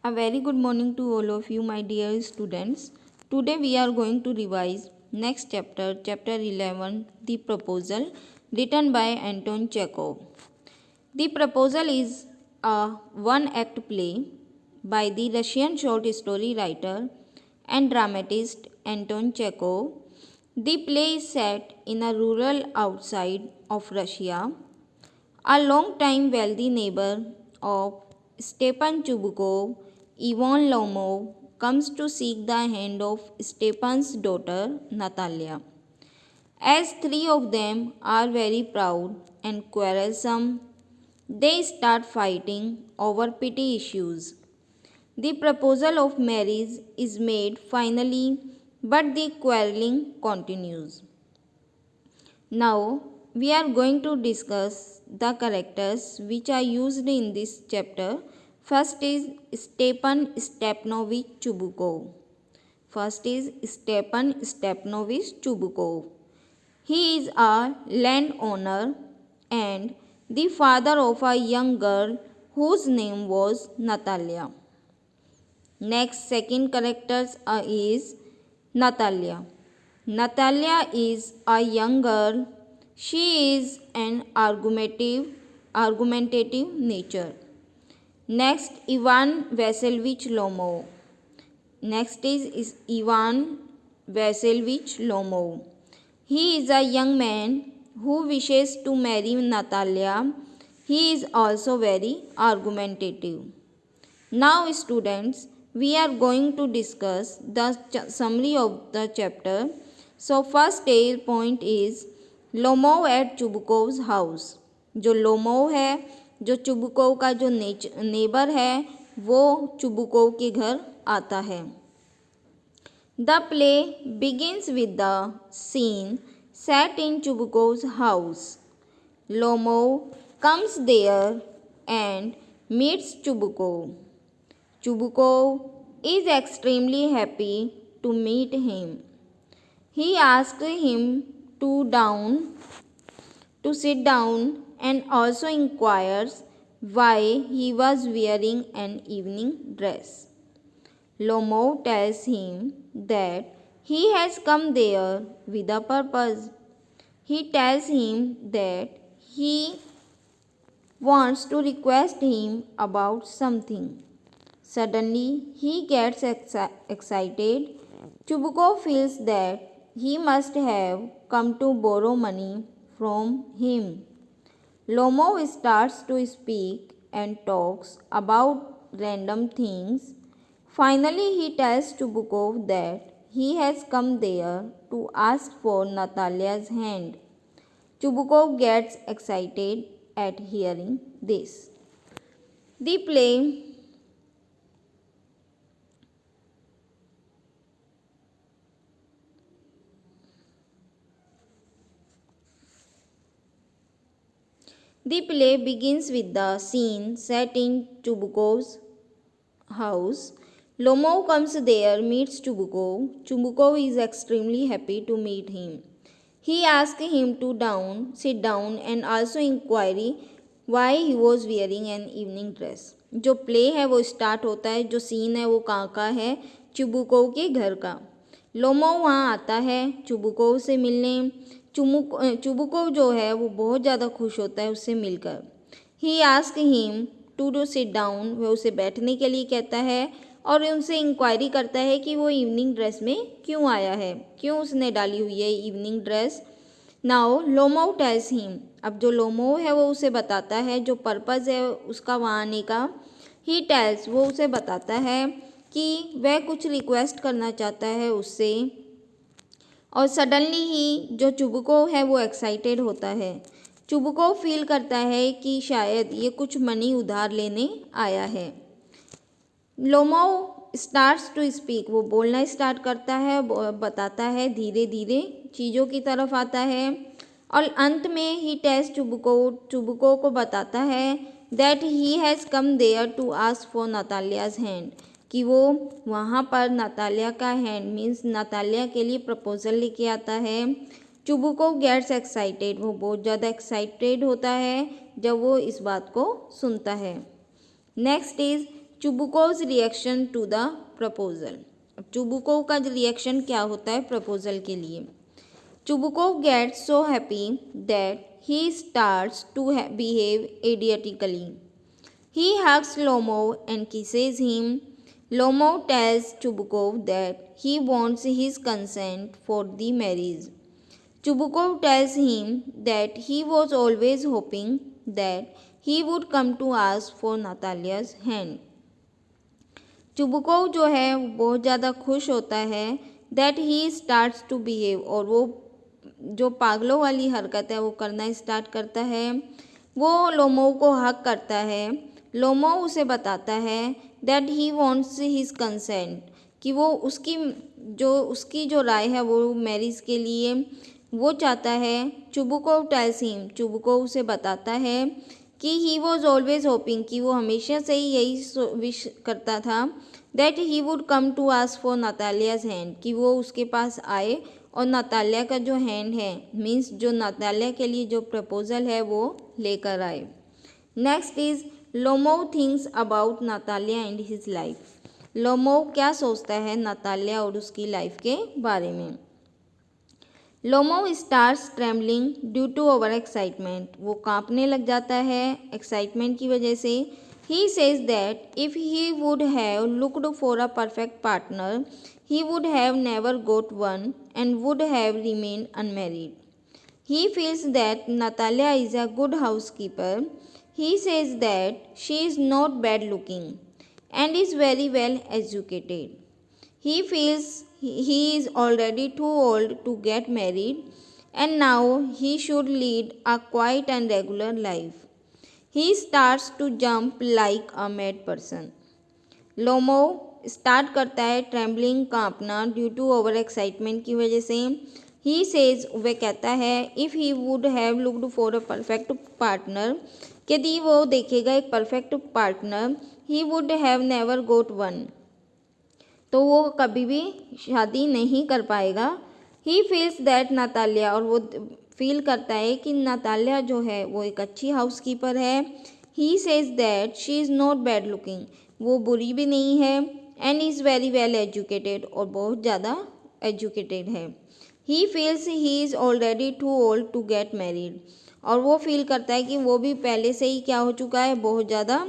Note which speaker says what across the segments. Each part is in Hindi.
Speaker 1: A very good morning to all of you, my dear students. Today we are going to revise next chapter, chapter 11, The Proposal, written by Anton Chekhov. The Proposal is a one-act play by the Russian short story writer and dramatist Anton Chekhov. The play is set in a rural outside of Russia. A long-time wealthy neighbor of Stepan Chubukov, Ivan Lomov, comes to seek the hand of Stepan's daughter Natalia. As three of them are very proud and quarrelsome, they start fighting over petty issues. The proposal of marriage is made finally, but the quarreling continues. Now, we are going to discuss the characters which are used in this chapter. First is Stepan Stepanovich Chubukov. He is a landowner and the father of a young girl whose name was Natalia. Next, second character is Natalia. Natalia is a young girl. She is an argumentative nature. Next, Ivan Vasilievich Lomov. Next is Ivan Vasilievich Lomov. He is a young man who wishes to marry Natalia. He is also very argumentative. Now, students, we are going to discuss the summary of the chapter. So, first point is Lomov at Chubukov's house. जो लोमोव है, जो चुबुकोव का जो नेबर है, वो चुबुकोव के घर आता है. The play begins with the scene set in Chubukov's house. Lomov comes there and meets Chubukov. Chubukov is extremely happy to meet him. He asks him to sit down and also inquires why he was wearing an evening dress. Lomov tells him that he has come there with a purpose. He tells him that he wants to request him about something. Suddenly, he gets excited. Chubukov feels that he must have come to borrow money from him. Lomov starts to speak and talks about random things. Finally, he tells Chubukov that he has come there to ask for Natalia's hand. Chubukov gets excited at hearing this. The play begins with the scene set in Chubukov's house. Lomov comes there, meets Chubukov. Chubukov is extremely happy to meet him. He asks him to sit down and also inquiry why he was wearing an evening dress. जो प्ले है वो स्टार्ट होता है, जो सीन है वो कहाँ का है, चुबुकोव के घर का. लोमोव वहाँ आता है चुबुकोव से मिलने. चुबुकोव जो है वो बहुत ज़्यादा खुश होता है उससे मिलकर. He ask him to sit down, वह उसे बैठने के लिए कहता है और उनसे इंक्वायरी करता है कि वो इवनिंग ड्रेस में क्यों आया है, क्यों उसने डाली हुई है evening dress. Now Lomov tells him, अब जो लोमोव है वो उसे बताता है जो पर्पज़ है उसका वहाँ आने का. ही टेल्स, वो उसे बताता है कि वह कुछ रिक्वेस्ट करना चाहता है उससे. और सडनली ही जो चुबुकोव है वो एक्साइटेड होता है. चुबुकोव फील करता है कि शायद ये कुछ मनी उधार लेने आया है. लोमोव स्टार्ट्स टू स्पीक, वो बोलना स्टार्ट करता है, बताता है, धीरे धीरे चीज़ों की तरफ आता है. और अंत में ही टेल्स चुबुकोव को बताता है that he has come there to ask for Natalia's hand, कि वो वहाँ पर नतालिया का हैंड मीन्स नतालिया के लिए प्रपोजल लेके आता है. चुबुकोव गेट्स एक्साइटेड, वो बहुत ज़्यादा एक्साइटेड होता है जब वो इस बात को सुनता है. Next is Chubukov's reaction to the proposal. अब चुबुकोव का रिएक्शन क्या होता है प्रपोजल के लिए। Chubukov gets so happy that he starts to behave idiotically. He hugs Lomov and kisses him. Lomov tells Chubukov that he wants his consent for the marriage. Chubukov tells him that he was always hoping that he would come to ask for Natalia's hand. Chubukov जो है वो बहुत ज़्यादा खुश होता है that he starts to behave, और वो जो पागलों वाली हरकत है वो करना स्टार्ट करता है। वो लोमोव को हक करता है। लोमोव उसे बताता है that he wants his consent, कि वो उसकी जो राय है वो मैरिज के लिए वो चाहता है। चुबुकोव टेल्स हिम, चुबुकोव उसे बताता है कि ही वॉज ऑलवेज होपिंग, कि वो हमेशा से ही यही विश करता था that he would come to ask for Natalia's hand, कि वो उसके पास आए और नातालिया का जो हैंड है मीन्स जो नातालिया के लिए जो प्रपोजल है वो लेकर आए। Next is Lomov thinks about Natalia and his life. Lomov क्या सोचता है नातालिया और उसकी लाइफ के बारे में। Lomov starts trembling due to over excitement, वो कांपने लग जाता है एक्साइटमेंट की वजह से। He says that if he would have looked for a perfect partner he would have never got one and would have remained unmarried. He feels that Natalia is a good housekeeper. He says that she is not bad looking and is very well educated. He feels he is already too old to get married and now he should lead a quiet and regular life. He starts to jump like a mad person. Lomov start करता है ट्रेम्बलिंग कांपना ड्यू टू ओवर एक्साइटमेंट की वजह से। ही सेज, वह कहता है if he would have looked for a perfect partner, यदि वो देखेगा एक perfect partner, he would have never got one, तो वो कभी भी शादी नहीं कर पाएगा। ही फील्स दैट नातालिया, और वो फील करता है कि नातालिया जो है वो एक अच्छी हाउसकीपर है। He says that she is not bad looking, वो बुरी भी नहीं है। And is very well educated, और बहुत ज़्यादा एजुकेटेड है। He feels he is already too old to get married, और वो फील करता है कि वो भी पहले से ही क्या हो चुका है, बहुत ज़्यादा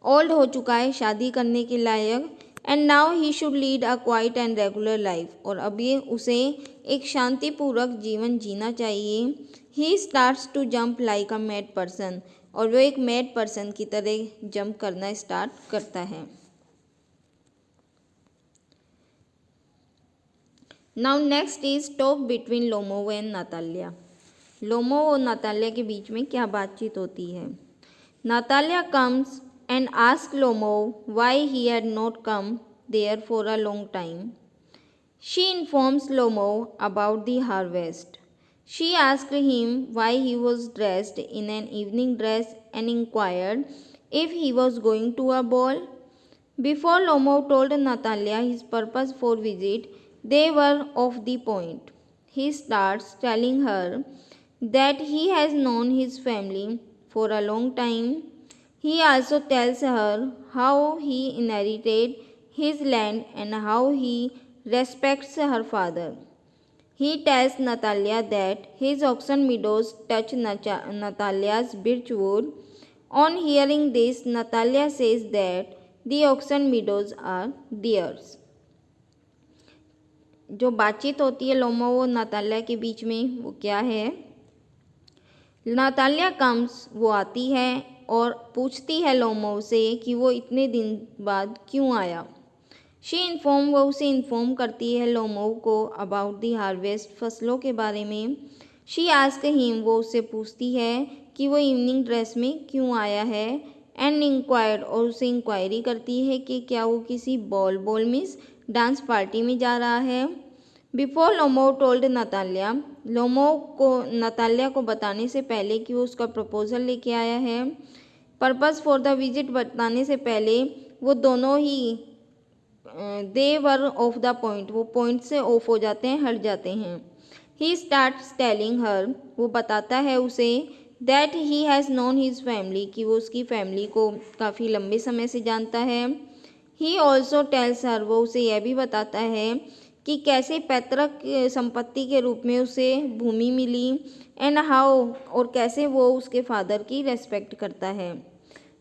Speaker 1: ओल्ड हो चुका है शादी करने के लायक। And now he should lead a quiet and regular life, और अभी उसे एक शांतिपूर्वक जीवन जीना चाहिए। He starts to jump like a mad person, और वो एक मैड पर्सन की तरह जंप करना स्टार्ट करता है। Now next is talk between Lomov and Natalia. Lomov और नातालिया के बीच में क्या बातचीत होती है। Natalia comes and ask Lomov why he had not come there for a long time. She informs Lomov about the harvest. She asked him why he was dressed in an evening dress and inquired if he was going to a ball. Before Lomov told Natalia his purpose for visit, they were off the point. He starts telling her that he has known his family for a long time. He also tells her how he inherited his land and how he respects her father. He tells Natalia that his auction meadows touch Natalia's birchwood. On hearing this, Natalia says that the auction meadows are theirs. जो बातचीत होती है लोमोव और नातालिया के बीच में वो क्या है। नातालिया कम्स, वो आती है और पूछती है लोमोव से कि वो इतने दिन बाद क्यों आया। शी इन्फॉर्म, वो उसे इन्फॉर्म करती है लोमोव को अबाउट दी हार्वेस्ट, फसलों के बारे में। शी आस्क हिम, वो उससे पूछती है कि वो इवनिंग ड्रेस में क्यों आया है। एंड इंक्वायर्ड, और उसे इंक्वायरी करती है कि क्या वो किसी बॉल मीन्स डांस पार्टी में जा रहा है। Before Lomov told Natalia, Lomov को नातालिया को बताने से पहले कि वो उसका प्रपोजल लेके आया है, पर्पस फॉर द विजिट बताने से पहले, वो दोनों ही दे वर ऑफ द पॉइंट, वो पॉइंट से ऑफ हो जाते हैं, हट जाते हैं। ही स्टार्ट्स टेलिंग हर, वो बताता है उसे that he has known his family, कि वो उसकी फैमिली को काफ़ी लंबे समय से जानता है। ही ऑल्सो टेल्स हर, वो उसे यह भी बताता है कि कैसे पैतृक संपत्ति के रूप में उसे भूमि मिली, एंड हाउ, और कैसे वो उसके फादर की रेस्पेक्ट करता है।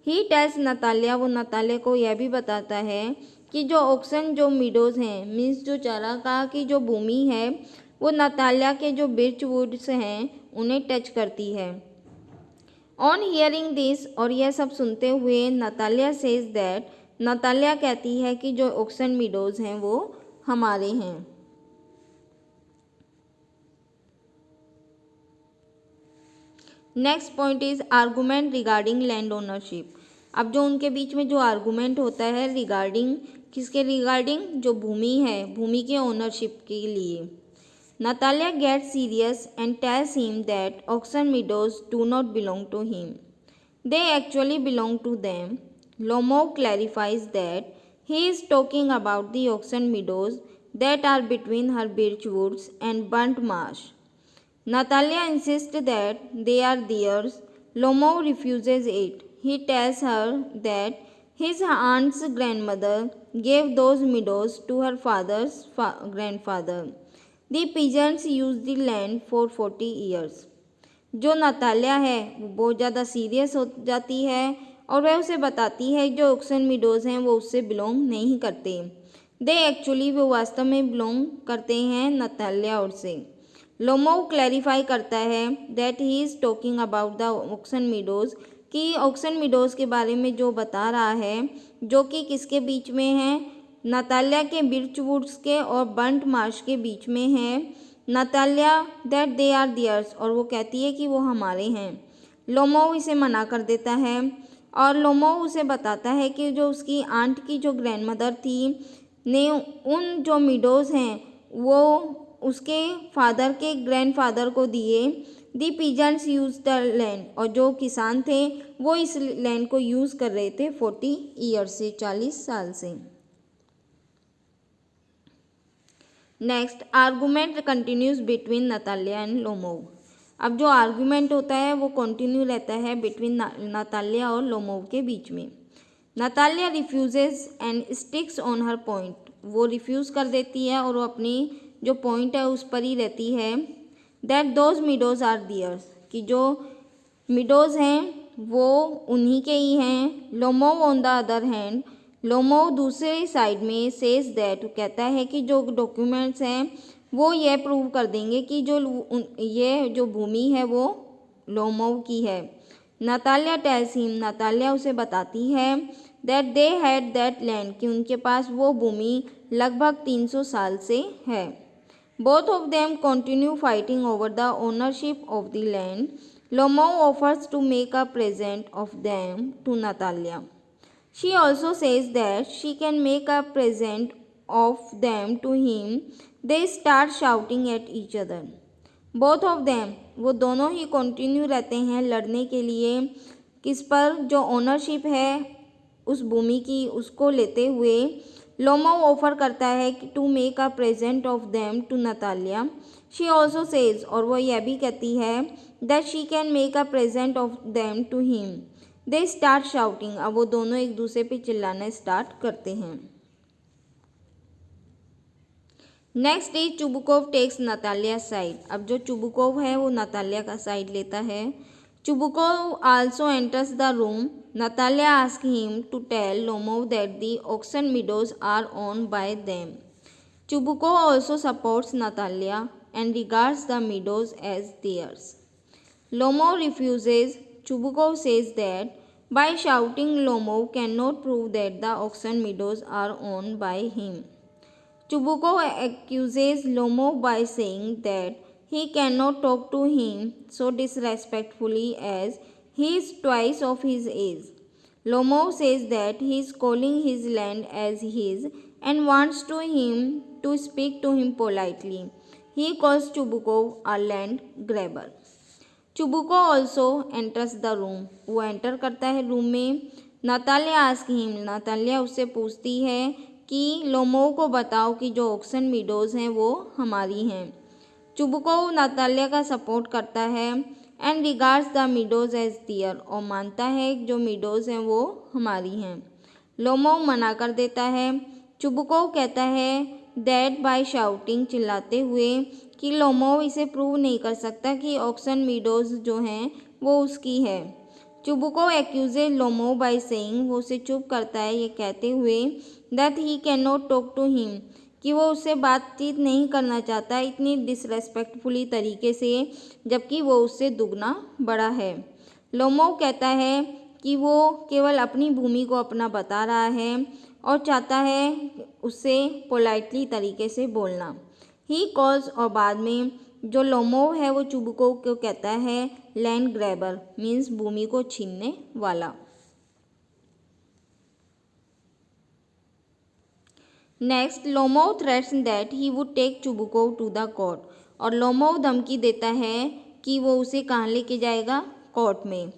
Speaker 1: ही टेल्स नतालिया, वो नतालिया को यह भी बताता है कि जो ऑक्सन जो मीडोज़ हैं, मीन्स जो चारागाह की जो भूमि है, वो नतालिया के जो बिर्च वुड्स हैं उन्हें टच करती है। ऑन हियरिंग दिस, और यह सब सुनते हुए नतालिया सेज दैट, नतालिया कहती है कि जो ऑक्सन मीडोज़ हैं वो हमारे हैं। Next point is argument regarding land ownership. अब जो उनके बीच में जो आर्गूमेंट होता है रिगार्डिंग, किसके रिगार्डिंग, जो भूमि है, भूमि के ओनरशिप के लिए। Natalia gets serious and tells him that Oxen Meadows do not belong to him. They actually belong to them. Lomov clarifies that he is talking about the Oxen Meadows that are between her birch woods and burnt marsh. Natalia insists that they are theirs. Lomov refuses it. He tells her that his aunt's grandmother gave those meadows to her father's grandfather. The peasants used the land for 40 years. जो नतालिया है वो बहुत ज़्यादा सीरियस हो जाती है और वह उसे बताती है जो ऑक्सन मीडोज़ हैं वो उससे बिलोंग नहीं करते। दे एक्चुअली वो वास्तव में बिलोंग करते हैं नतालिया और से। लोमोव क्लैरिफाई करता है that he is talking about the Oxen Meadows, कि ऑक्सन मीडोज़ के बारे में जो बता रहा है, जो कि किसके बीच में है, नतालिया के बिर्च वुड्स के और बंट मार्श के बीच में है। Natalia that they are theirs, और वो कहती है कि वो हमारे हैं। लोमोव इसे मना कर देता है और लोमोव उसे बताता है कि जो उसकी आंट की जो ग्रैंडमदर थी ने उन जो मीडोज़ हैं वो उसके फादर के ग्रैंडफादर को दिए। दी पीजेंट्स यूज द लैंड, और जो किसान थे वो इस लैंड को यूज़ कर रहे थे 40 ईयर्स से, 40 साल से। Next argument continues between Natalia and Lomov. अब जो आर्गूमेंट होता है वो कंटिन्यू रहता है बिटवीन नतालिया और लोमोव के बीच में। Natalia refuses and sticks on her point, वो रिफ्यूज़ कर देती है और वो अपनी जो पॉइंट है उस पर ही रहती है। That those meadows are theirs, कि जो मीडोज़ हैं वो उन्हीं के ही हैं। Lomov on the other hand, Lomov दूसरे साइड में सेज दैट, कहता है कि जो डॉक्यूमेंट्स हैं वो ये प्रूव कर देंगे कि जो ये जो भूमि है वो लोमोव की है। नतालिया टेल्स हिम, नतालिया उसे बताती है that they had that land, कि उनके पास वो भूमि लगभग 300 साल से है। Both of them continue fighting over the ownership of the land. Lomov offers to make a present of them to Natalia. She also says that she can make a present of them to him. They start shouting at each other. Both of them, वो दोनों ही कंटिन्यू रहते हैं लड़ने के लिए, किस पर, जो ओनरशिप है उस भूमि की उसको लेते हुए। लोमोव ऑफर करता है कि to make a present of them to Natalia. She also says, और वो यह भी कहती है that she can make a present of them to him. They start shouting, अब वो दोनों एक दूसरे पे चिल्लाना स्टार्ट करते हैं। Next is Chubukov takes Natalia side. अब जो चुबुकोव है वो नतालिया का साइड लेता है। Chubukov also enters the room. Natalia ask him to tell Lomov that the Oxen Meadows are own by them. Chubukov also supports Natalia and regards the meadows as theirs. Lomov refuses. Chubukov says that by shouting Lomov cannot prove that the Oxen Meadows are owned by him. Chubukov accuses Lomov by saying that he cannot talk to him so disrespectfully as he is twice of his age. Lomov says that he is calling his land as his and wants him to speak to him politely. He calls Chubukov a land grabber. चुबुको also enters the room, वो एंटर करता है रूम में। नतालिया आस्क हिम, नतालिया उससे पूछती है कि लोमोव को बताओ कि जो ऑक्सन मीडोज़ हैं वो हमारी हैं। चुबुको नतालिया का सपोर्ट करता है। And regards the meadows as their, और मानता है जो मीडोज हैं वो हमारी हैं। लोमोव मना कर देता है। चुबुकोव कहता है दैट बाय शाउटिंग, चिल्लाते हुए, कि लोमोव इसे प्रूव नहीं कर सकता कि ऑक्सन मीडोज जो हैं वो उसकी है। Chubukov accuses Lomov by saying, वो उसे चुप करता है ये कहते हुए that he cannot talk to him, कि वो उससे बातचीत नहीं करना चाहता इतनी डिसरेस्पेक्टफुली तरीके से, जबकि वो उससे दुगना बड़ा है। लोमोव कहता है कि वो केवल अपनी भूमि को अपना बता रहा है और चाहता है उससे पोलाइटली तरीके से बोलना। ही कॉल्स, और बाद में जो लोमोव है वो चुबुकोव को कहता है लैंड ग्रैबर, मीन्स भूमि को छीनने वाला। Next, Lomov threats that he would take Chubukov to the court, और लोमोव धमकी देता है कि वो उसे कहाँ लेके जाएगा, कोर्ट में।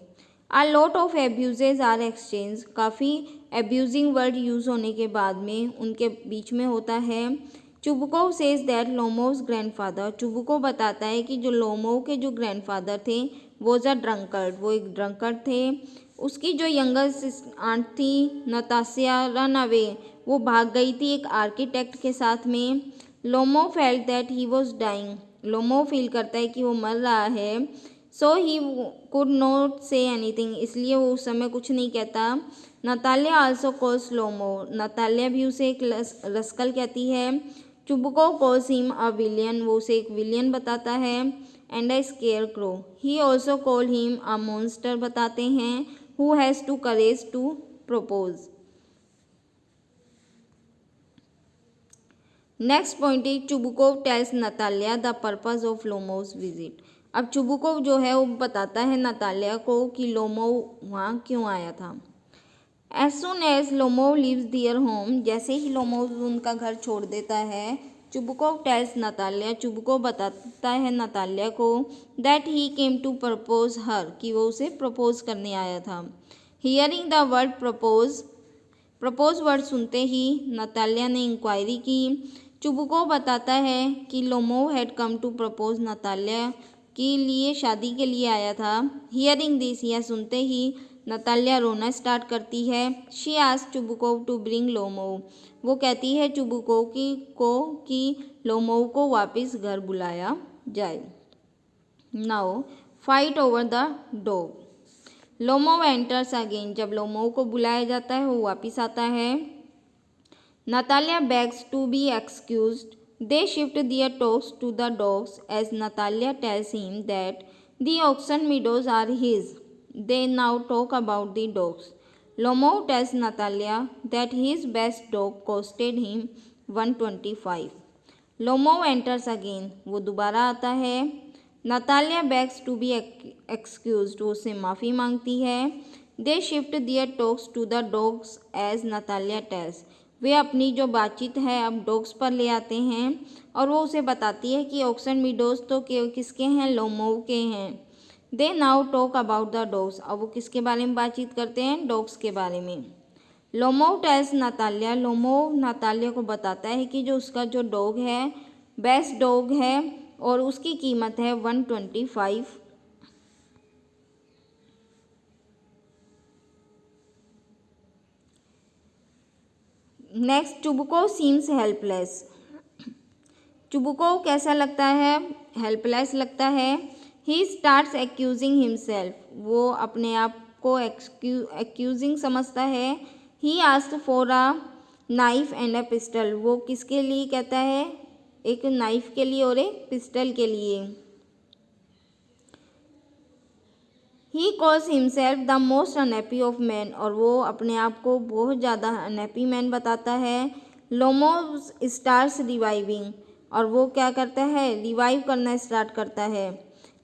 Speaker 1: A lot of abuses are exchanged, काफ़ी abusing वर्ड यूज़ होने के बाद में उनके बीच में होता है। Chubukov says that Lomov's grandfather, Chubukov बताता है कि जो लोमोव के जो ग्रैंडफादर थे वो अ ड्रंकर्ड, वो एक ड्रंकर्ड थे। उसकी जो यंगर आंट थी नतासिया रन अवे, वो भाग गई थी एक आर्किटेक्ट के साथ में। Lomov felt that he was dying, Lomov feel करता है कि वो मर रहा है। So he could not say anything, इसलिए वो उस समय कुछ नहीं कहता। Natalia also calls Lomov, Natalia भी उसे एक रस्कल कहती है। Chubukov calls him a villain, वो उसे एक विलियन बताता है। And a scarecrow, he also call him a monster बताते हैं। Who has to courage to propose. Next point is Chubukov tells Natalia the purpose of Lomov's visit. अब चुबुकोव जो है वो बताता है नतालिया को कि लोमोव वहाँ क्यों आया था। As soon as Lomov leaves their home, जैसे ही लोमोव उनका घर छोड़ देता है, चुबुकोव टेल्स नतालिया, चुबुकोव बताता है नतालिया को that he came to propose her, कि वो उसे प्रपोज करने आया था। Hearing the word propose, propose word सुनते ही नतालिया ने इंक्वायरी की। चुबुकोव बताता है कि Lomov had come to propose, Natalia के लिए शादी के लिए आया था। हियरिंग दिस, यह सुनते ही नतालिया रोना स्टार्ट करती है। She asked Chubukov to bring Lomov, वो कहती है चुबुकोव कि लोमोव को वापस घर बुलाया जाए। Now fight over the dog. Lomov enters again, जब लोमोव को बुलाया जाता है वो वापस आता है। Natalia begs to be excused, they shift their talks to the dogs as Natalia tells him that the Oxen Meadows are his. They now talk about the dogs. Lomov tells Natalia that his best dog costed him 125. Lomov enters again, वो दोबारा आता है। Natalia begs to be excused, वो उससे माफ़ी मांगती है। They shift their talks to the dogs as Natalia tells. वे अपनी जो बातचीत है अब डॉग्स पर ले आते हैं और वो उसे बताती है कि ऑक्सन मीडोज तो किसके हैं, लोमोव के हैं। They now talk about the dogs, अब वो किसके बारे में बातचीत करते हैं, डॉग्स के बारे में। Lomov tells Natalia, Lomov Natalia को बताता है कि जो उसका जो डॉग है बेस्ट डॉग है और उसकी कीमत है 125। Next, Chubukov seems helpless. Chubukov कैसा लगता है, हेल्पलेस लगता है। ही स्टार्ट्स एक्यूजिंग हिमसेल्फ, वो अपने आप को एक्यूजिंग समझता है। He asked for a knife and a pistol, वो किसके लिए कहता है, एक नाइफ के लिए और एक पिस्टल के लिए। He calls himself the most unhappy of man, और वो अपने आप को बहुत ज़्यादा अनहैप्पी मैन बताता है। लोमोव स्टार्ट्स रिवाइविंग, और वो क्या करता है, रिवाइव करना स्टार्ट करता है।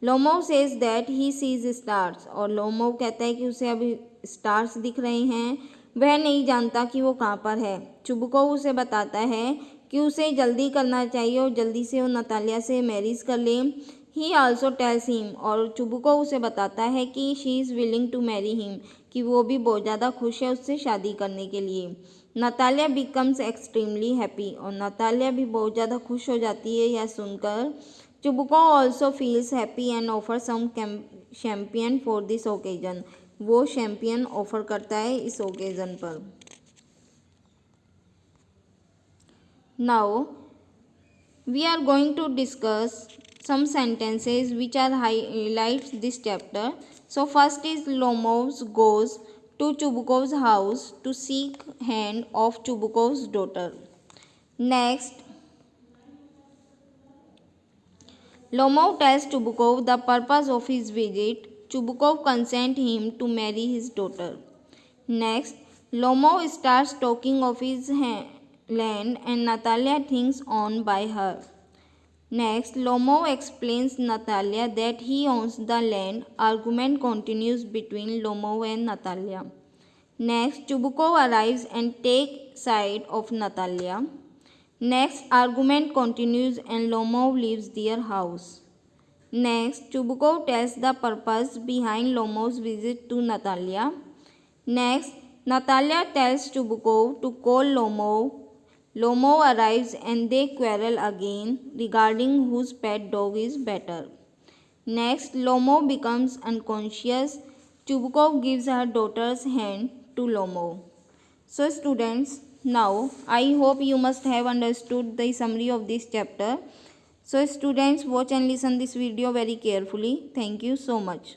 Speaker 1: Lomov says that he sees stars, और लोमोव कहता है कि उसे अभी स्टार्स दिख रहे हैं, वह नहीं जानता कि वो कहाँ पर है। चुबुकोव उसे बताता है कि उसे जल्दी करना चाहिए और जल्दी से वो नतालिया से मैरिज कर ले। ही आल्सो टेल्स हिम, और चुबुकोव उसे बताता है कि she is willing to marry him, कि वो भी बहुत ज़्यादा खुश है उससे शादी करने के लिए। नतालिया बिकम्स एक्सट्रीमली हैप्पी, और नतालिया भी बहुत ज़्यादा खुश हो जाती है यह सुनकर। Chubukov also feels happy and offer some champagne for this occasion, वो शैम्पियन ऑफर करता है इस ओकेजन पर। Now we are going to discuss some sentences which are highlights this chapter. So first is Lomov goes to Chubukov's house to seek hand of Chubukov's daughter. Next, Lomov tells Chubukov the purpose of his visit. Chubukov consents him to marry his daughter. Next, Lomov starts talking of his land and Natalia thinks on by her. Next, Lomov explains Natalia that he owns the land. Argument continues between Lomov and Natalia. Next, Chubukov arrives and takes side of Natalia. Next, argument continues and Lomov leaves their house. Next, Chubukov tells the purpose behind Lomov's visit to Natalia. Next, Natalia tells Chubukov to call Lomov. Lomov arrives and they quarrel again regarding whose pet dog is better. Next, Lomov becomes unconscious. Chubukov gives her daughter's hand to Lomov. So students, now I hope you must have understood the summary of this chapter. So students, watch and listen this video very carefully. Thank you so much.